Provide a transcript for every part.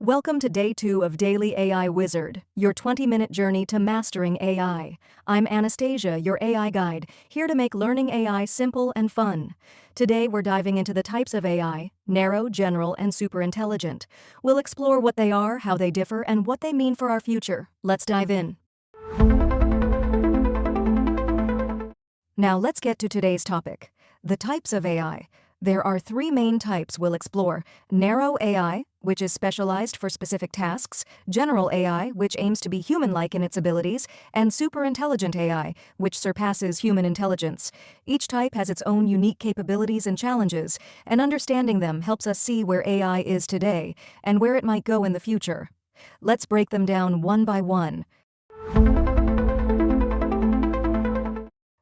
Welcome to Day 2 of Daily AI Wizard, your 20-minute journey to mastering AI. I'm Anastasia, your AI guide, here to make learning AI simple and fun. Today we're diving into the types of AI, narrow, general, and superintelligent. We'll explore what they are, how they differ, and what they mean for our future. Let's dive in. Now let's get to today's topic, the types of AI. There are three main types we'll explore: narrow AI, which is specialized for specific tasks; general AI, which aims to be human-like in its abilities; and superintelligent AI, which surpasses human intelligence. Each type has its own unique capabilities and challenges, and understanding them helps us see where AI is today and where it might go in the future. Let's break them down one by one.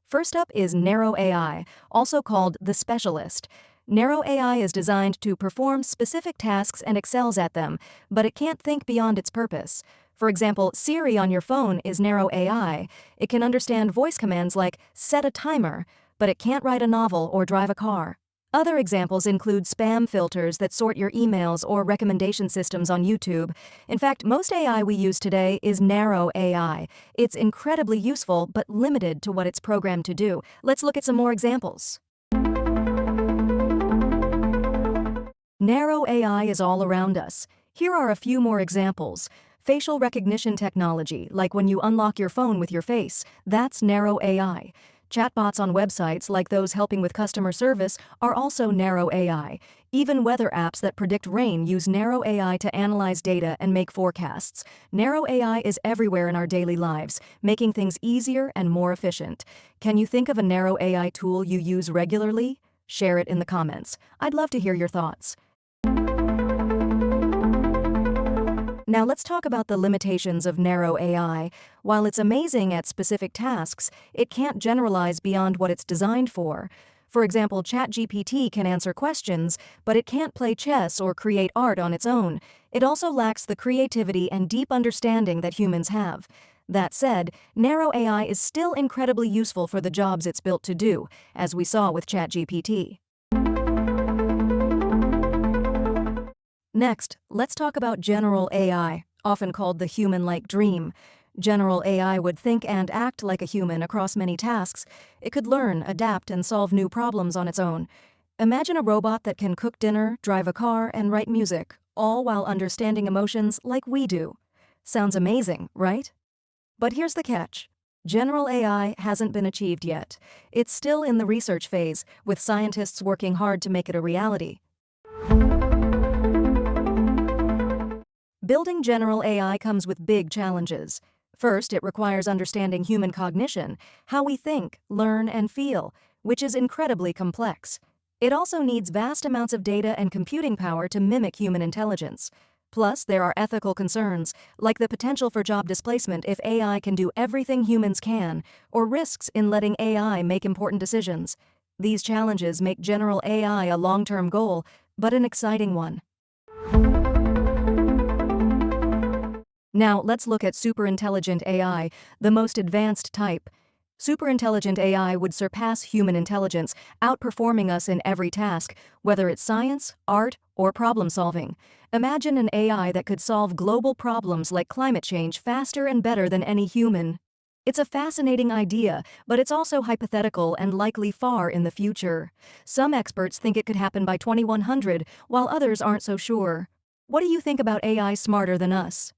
First up is narrow AI, also called the specialist. Narrow AI is designed to perform specific tasks and excels at them, but it can't think beyond its purpose. For example, Siri on your phone is narrow AI. It can understand voice commands like set a timer, but it can't write a novel or drive a car. Other examples include spam filters that sort your emails or recommendation systems on YouTube. In fact, most AI we use today is narrow AI. It's incredibly useful but limited to what it's programmed to do. Let's look at some more examples. Narrow AI is all around us. Here are a few more examples. Facial recognition technology, like when you unlock your phone with your face, that's narrow AI. Chatbots on websites, like those helping with customer service, are also narrow AI. Even weather apps that predict rain use narrow AI to analyze data and make forecasts. Narrow AI is everywhere in our daily lives, making things easier and more efficient. Can you think of a narrow AI tool you use regularly? Share it in the comments. I'd love to hear your thoughts. Now let's talk about the limitations of narrow AI. While it's amazing at specific tasks, it can't generalize beyond what it's designed for. For example, ChatGPT can answer questions, but it can't play chess or create art on its own. It also lacks the creativity and deep understanding that humans have. That said, narrow AI is still incredibly useful for the jobs it's built to do, as we saw with ChatGPT. Next, let's talk about general AI, often called the human-like dream. General AI would think and act like a human across many tasks. It could learn, adapt, and solve new problems on its own. Imagine a robot that can cook dinner, drive a car, and write music, all while understanding emotions like we do. Sounds amazing, right? But here's the catch. General AI hasn't been achieved yet. It's still in the research phase, with scientists working hard to make it a reality. Building general AI comes with big challenges. First, it requires understanding human cognition, how we think, learn, and feel, which is incredibly complex. It also needs vast amounts of data and computing power to mimic human intelligence. Plus, there are ethical concerns, like the potential for job displacement if AI can do everything humans can, or risks in letting AI make important decisions. These challenges make general AI a long-term goal, but an exciting one. Now, let's look at superintelligent AI, the most advanced type. Superintelligent AI would surpass human intelligence, outperforming us in every task, whether it's science, art, or problem-solving. Imagine an AI that could solve global problems like climate change faster and better than any human. It's a fascinating idea, but it's also hypothetical and likely far in the future. Some experts think it could happen by 2100, while others aren't so sure. What do you think about AI smarter than us?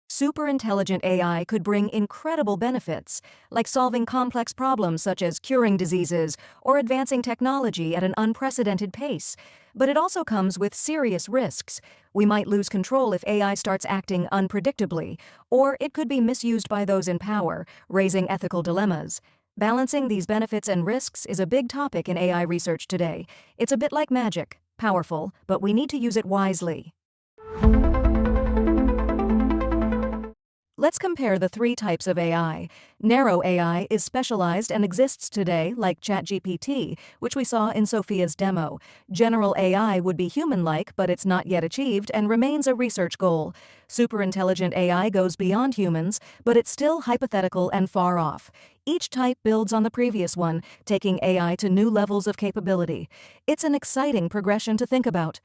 Superintelligent AI could bring incredible benefits, like solving complex problems such as curing diseases or advancing technology at an unprecedented pace. But it also comes with serious risks. We might lose control if AI starts acting unpredictably, or it could be misused by those in power, raising ethical dilemmas. Balancing these benefits and risks is a big topic in AI research today. It's a bit like magic, powerful, but we need to use it wisely. Let's compare the three types of AI. Narrow AI is specialized and exists today, like ChatGPT, which we saw in Sophia's demo. General AI would be human-like, but it's not yet achieved and remains a research goal. Superintelligent AI goes beyond humans, but it's still hypothetical and far off. Each type builds on the previous one, taking AI to new levels of capability. It's an exciting progression to think about.